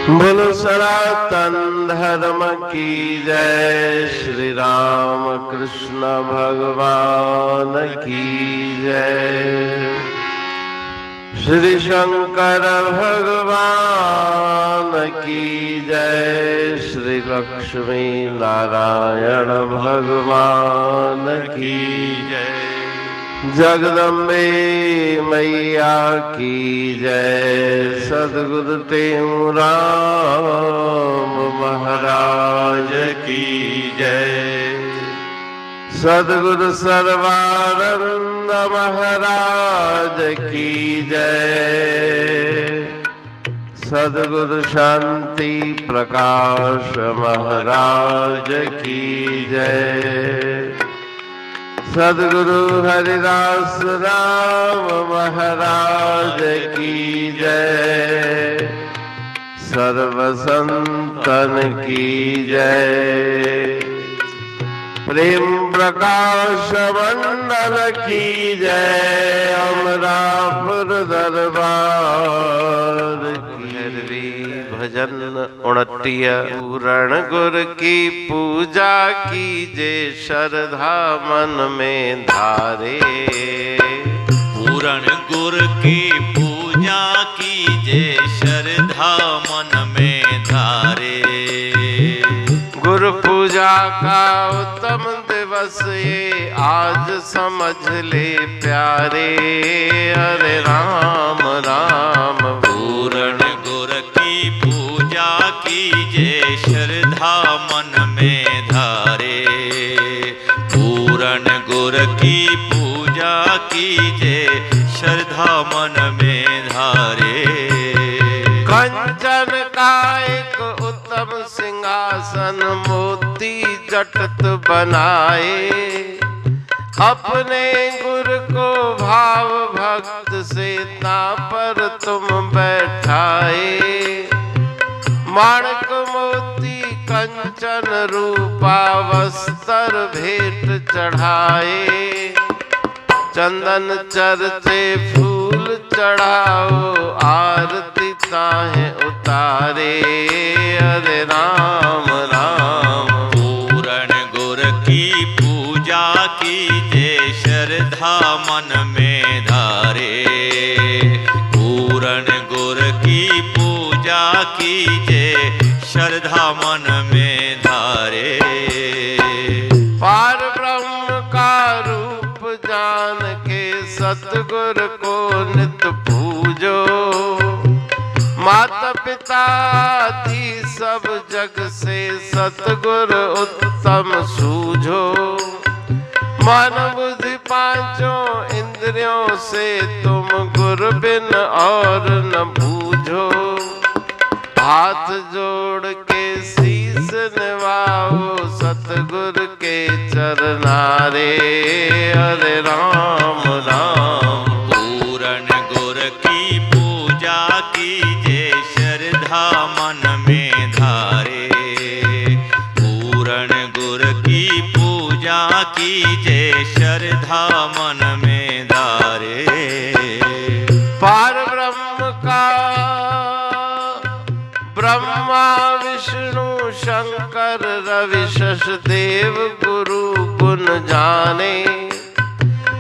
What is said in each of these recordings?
बोलो सनातन धर्म की जय। श्री राम कृष्ण भगवान की जय। श्री शंकर भगवान की जय। श्री लक्ष्मी नारायण भगवान की जय। जगदम्बे मैया की जय। सद्गुरु राम महाराज की जय। सद्गुरु सर्वानंद महाराज की जय। सद्गुरु शांति प्रकाश महाराज की जय। सद्गुरु हरिदास राम महाराज की जय। सर्व संतन की जय। प्रेम प्रकाश मंडल की जय। अमरापुर दरबार भजन 29 पूरण गुर की पूजा कीजे श्रद्धा मन में धारे। पूरण गुर की पूजा कीजे श्रद्धा मन में धारे। गुरु पूजा का उत्तम दिवस ये आज समझ ले प्यारे। हरे राम राम। पूरण गुर की पूजा कीजे श्रद्धा मन में धारे। पूरण गुर की पूजा कीजे श्रद्धा मन में धारे। कंचन का एक उत्तम सिंहासन मोती जटत बनाए। अपने गुरु को भाव भक्त से ता पर तुम बैठाए। माणक मोती कंचन रूपा वस्त्र भेंट चढ़ाए। चंदन चर्चे फूल चढ़ाओ आरती ताहे उतारे। हरे राम राम। पूरण गुर की पूजा कीजे श्रद्धा मन में धारे। पूरण गुर की पूजा कीजे श्रद्धा मन में धारे। पार ब्रह्म का रूप जान के सतगुरु को नित पूजो। माता पिता थी सब जग से सतगुरु उत्तम सूझो। मन बुद्धि पांचों इंद्रियों से तुम गुरु बिन और न बूझो। हाथ जोड़ के शीस निभाओ सतगुरु के चरनारे। हरे राम राम। पूरण गुर की पूजा कीजे श्रद्धा मन में धारे। पूरण गुर की पूजा कीजे श्रद्धा मन में धारे। पार ब्रह्म का ब्रह्मा विष्णु शंकर रवि शश देव गुरु गुण जाने।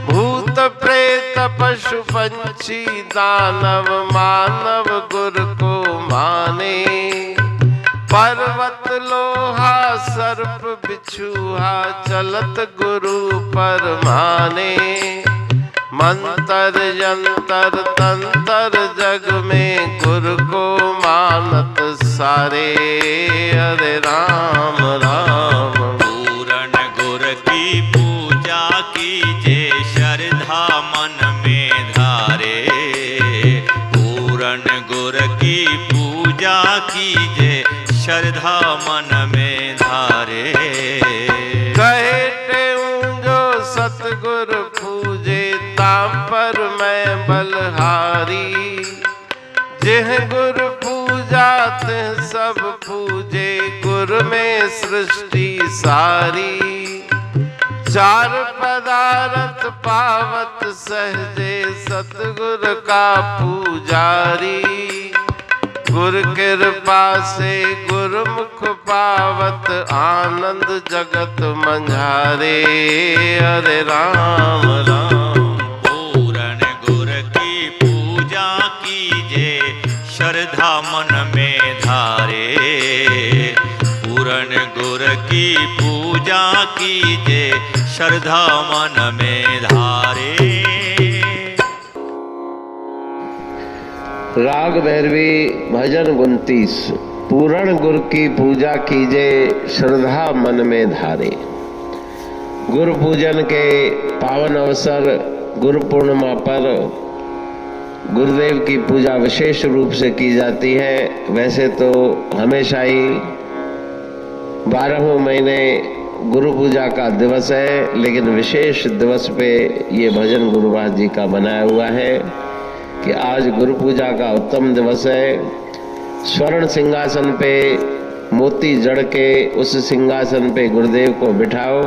भूत प्रेत पशु पंछी दानव मानव गुरु को माने। पर्वत लोहा सर्प बिछुआ चलत गुरु पर माने। मंत्र यंत्र तंत्र जग में गुरु को मानत सारे। हरे राम राम। पूरण गुर की पूजा कीजे श्रद्धा मन में धारे। पूरण गुर की पूजा कीजे श्रद्धा मन में धारे। कहते जो सतगुरु पूजे ताम पर मैं बलहारी। जिह गुरु पूजा तिह सब पूजे गुरु में सृष्टि सारी। चार पदार्थ पावत सहजे सतगुरु का पुजारी। गुर कृपा से गुरुमुख पावत आनंद जगत मंझारे। हरे राम राम। पूरन गुर की पूजा कीजे श्रद्धा मन में धारे। पूरन गुर की पूजा कीजे श्रद्धा मन में धारे। राग भैरवी भजन 29। पूरण गुर की पूजा कीजे श्रद्धा मन में धारे। गुरु पूजन के पावन अवसर गुरु पूर्णिमा पर गुरुदेव की पूजा विशेष रूप से की जाती है। वैसे तो हमेशा ही 12वें महीने गुरु पूजा का दिवस है, लेकिन विशेष दिवस पे ये भजन गुरुवार जी का बनाया हुआ है कि आज गुरु पूजा का उत्तम दिवस है। स्वर्ण सिंहासन पे मोती जड़ के उस सिंहासन पे गुरुदेव को बिठाओ,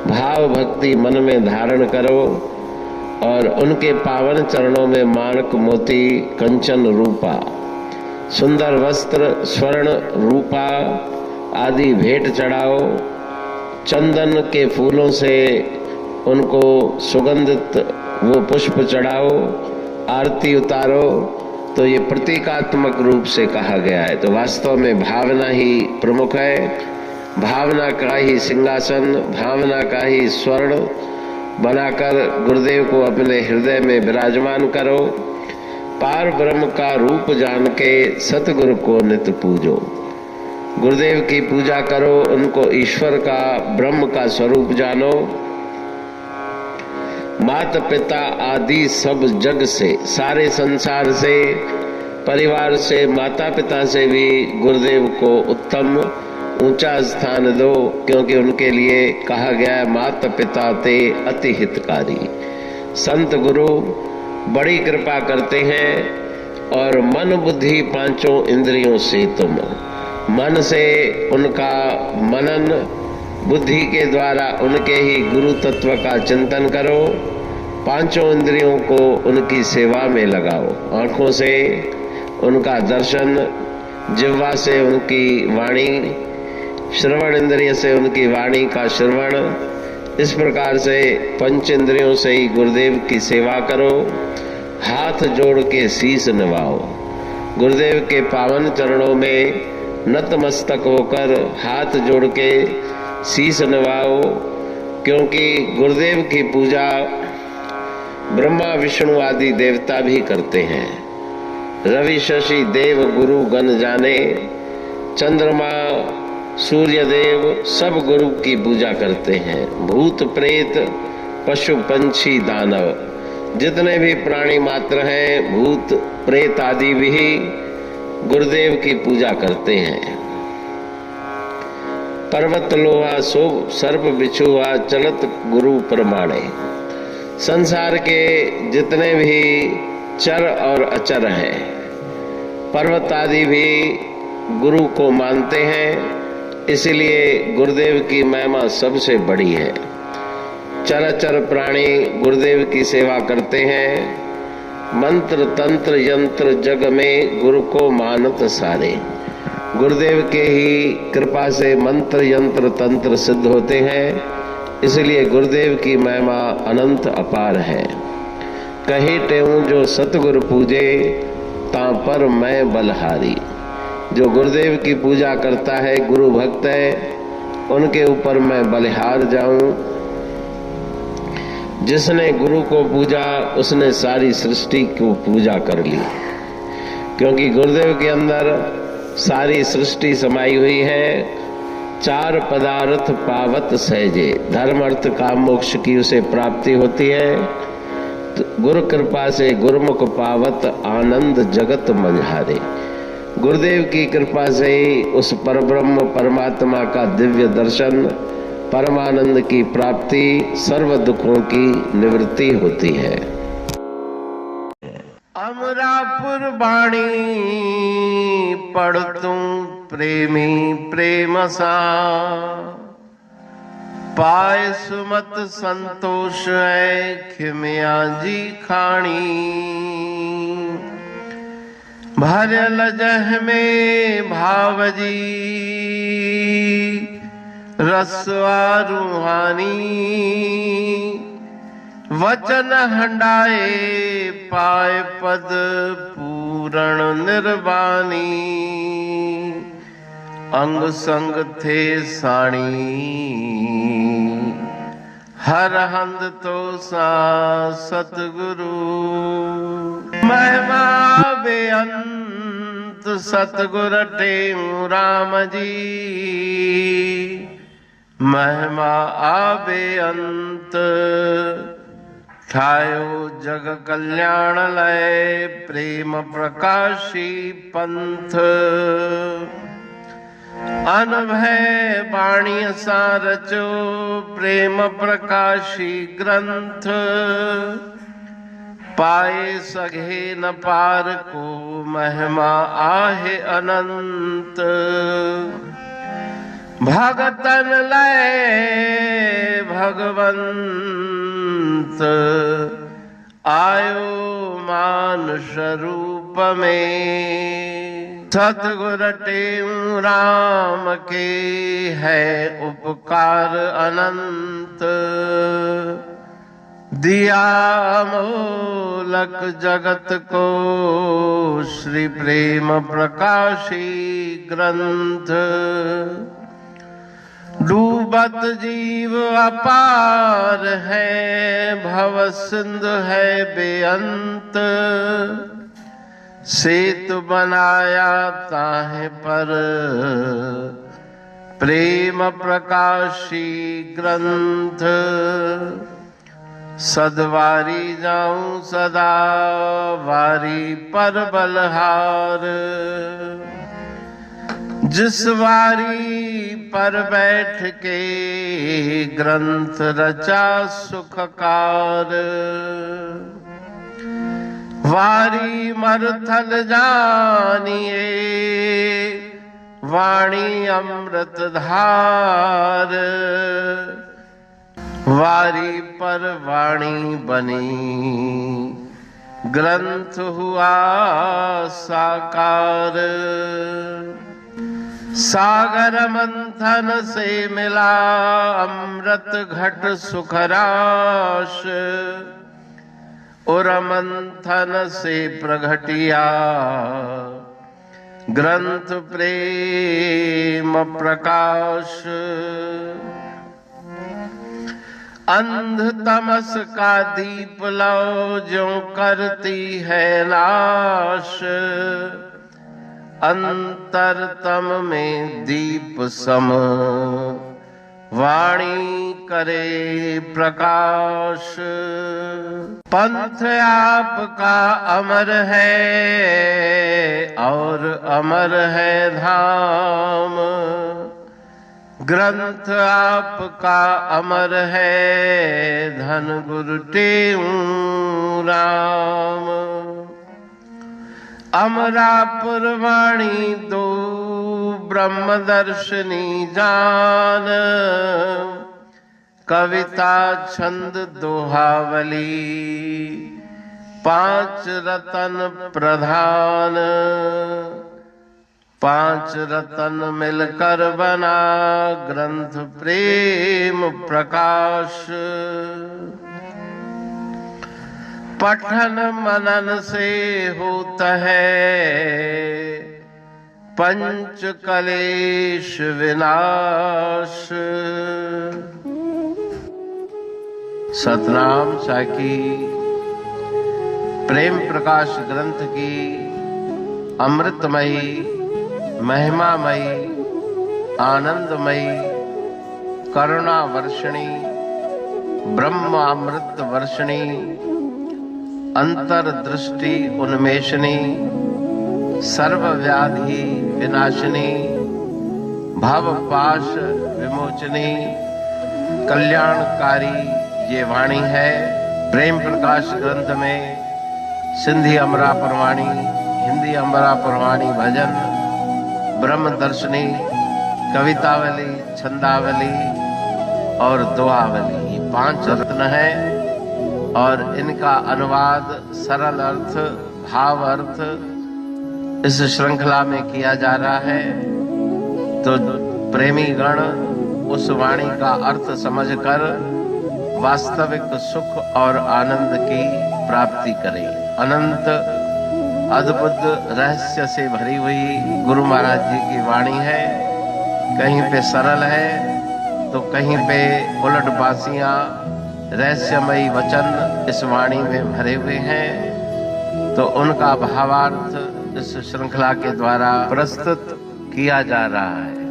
भाव भक्ति मन में धारण करो और उनके पावन चरणों में माणक मोती कंचन रूपा सुंदर वस्त्र स्वर्ण रूपा आदि भेंट चढ़ाओ। चंदन के फूलों से उनको सुगंधित वो पुष्प चढ़ाओ, आरती उतारो। तो ये प्रतीकात्मक रूप से कहा गया है। तो वास्तव में भावना ही प्रमुख है। भावना का ही सिंहासन, भावना का ही स्वर्ण बनाकर गुरुदेव को अपने हृदय में विराजमान करो। पार ब्रह्म का रूप जान के सतगुरु को नित्य पूजो। गुरुदेव की पूजा करो, उनको ईश्वर का ब्रह्म का स्वरूप जानो। माता पिता आदि सब जग से, सारे संसार से, परिवार से, माता पिता से भी गुरुदेव को उत्तम ऊंचा स्थान दो, क्योंकि उनके लिए कहा गया है माता पिता ते अति हितकारी। संत गुरु बड़ी कृपा करते हैं और मन बुद्धि पांचों इंद्रियों से तुम मन से उनका मनन, बुद्धि के द्वारा उनके ही गुरु तत्व का चिंतन करो। पांचों इंद्रियों को उनकी सेवा में लगाओ। आंखों से उनका दर्शन, जिह्वा से उनकी वाणी, श्रवण इंद्रिय से उनकी वाणी का श्रवण, इस प्रकार से पंच इंद्रियों से ही गुरुदेव की सेवा करो। हाथ जोड़ के शीश नवाओ। गुरुदेव के पावन चरणों में नतमस्तक होकर हाथ जोड़ के शीश नवाओ, क्योंकि गुरुदेव की पूजा ब्रह्मा विष्णु आदि देवता भी करते हैं। रवि शशि देव गुरु गण जाने, चंद्रमा सूर्य देव सब गुरु की पूजा करते हैं। भूत प्रेत पशु पंछी दानव जितने भी प्राणी मात्र हैं, भूत प्रेत आदि भी गुरुदेव की पूजा करते हैं। पर्वत लोहा शोभ सर्प बिछुआ चलत गुरु प्रमाणे। संसार के जितने भी चर और अचर हैं, पर्वत आदि भी गुरु को मानते हैं, इसलिए गुरुदेव की महिमा सबसे बड़ी है। चराचर प्राणी गुरुदेव की सेवा करते हैं। मंत्र तंत्र यंत्र जग में गुरु को मानत सारे। गुरुदेव के ही कृपा से मंत्र यंत्र तंत्र सिद्ध होते हैं, इसलिए गुरुदेव की महिमा अनंत अपार है। कही टेऊं जो सतगुरु पूजे ता पर मैं बलहारी। जो गुरुदेव की पूजा करता है, गुरु भक्त है, उनके ऊपर मैं बलिहार जाऊं। जिसने गुरु को पूजा उसने सारी सृष्टि को पूजा कर ली, क्योंकि गुरुदेव के अंदर सारी सृष्टि समाई हुई है। चार पदार्थ पावत सहजे, धर्म अर्थ काम मोक्ष की उसे प्राप्ति होती है। तो गुरु कृपा से गुरुमुख पावत आनंद जगत मंझारे। गुरुदेव की कृपा से ही उस परब्रह्म परमात्मा का दिव्य दर्शन, परमानंद की प्राप्ति, सर्व दुखों की निवृत्ति होती है। अमरापुर बाणी पढ़ तुम प्रेमी प्रेम सा, पाए सुमत संतोष है खिमिया जी खाणी। भरल जह में भावजी रसवा रूहानी, वचन हंडाए पाए पद पूरण निर्वाणी, अंग संग थे साणी हर हंद तो सा सतगुरु, महिमा बेअंत सतगुर टेऊ राम जी, महिमा आबे अंत ठायो जग कल्याण लय, प्रेम प्रकाशी पंथ अनभय बाणी सारचो, प्रेम प्रकाशी ग्रंथ पाए सघे न पार को, महिमा आहे अनंत, भगतन लय भगवंत आयो मानुष रूप में, सतगुर टेऊ राम के है उपकार अनंत, दिया अमोलक जगत को श्री प्रेम प्रकाशी ग्रंथ, डूबत जीव अपार है भव सिंधु है बेअंत, सेतु बनाया ताहे पर प्रेम प्रकाशी ग्रंथ, सदवारी जाऊं सदा वारी पर बलहार, जिस वारी पर बैठ के ग्रंथ रचा सुखकार, वारी मरथल जानिए वाणी अमृत धार, वारी पर वाणी बनी ग्रंथ हुआ साकार, सागर मंथन से मिला अमृत घट सुखराश, और मंथन से प्रगटिया ग्रंथ प्रेम प्रकाश, अंध तमस का दीप लो जो करती है नाश, अंतरतम में दीप सम वाणी करे प्रकाश, पंथ आपका अमर है और अमर है धाम, ग्रंथ आपका अमर है धन गुरु टेऊ राम, अमरापुर वाणी दो ब्रह्मदर्शनी जान, कविता छंद दोहावली पांच रतन प्रधान, पांच रतन मिलकर बना ग्रंथ प्रेम प्रकाश, पठन मनन से होता है पंच कलेश विनाश, सतनाम साकी प्रेम प्रकाश ग्रंथ की अमृतमयी महिमामयी आनंदमयी करुणा वर्षणी ब्रह्मामृत वर्षणी अंतर्दृष्टि उन्मेषणी सर्वव्याधि विनाशिनी भव पाश विमोचनी कल्याणकारी ये वाणी है। प्रेम प्रकाश ग्रंथ में सिंधी अमरापुर वाणी, हिंदी अमरापुर वाणी भजन, ब्रह्म दर्शनी, कवितावली, छंदावली और दुआवली, ये 5 रत्न है और इनका अनुवाद, सरल अर्थ, भाव अर्थ इस श्रृंखला में किया जा रहा है, तो प्रेमी गण उस वाणी का अर्थ समझकर वास्तविक सुख और आनंद की प्राप्ति करें। अनंत अद्भुत रहस्य से भरी हुई गुरु महाराज जी की वाणी है। कहीं पे सरल है तो कहीं पे उलट बासियां, रहस्यमयी वचन इस वाणी में भरे हुए हैं। तो उनका भावार्थ इस श्रृंखला के द्वारा प्रस्तुत किया जा रहा है।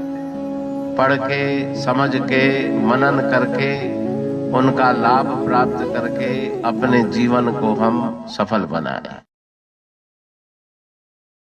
पढ़ के, समझ के, मनन करके, उनका लाभ प्राप्त करके अपने जीवन को हम सफल बनाएं।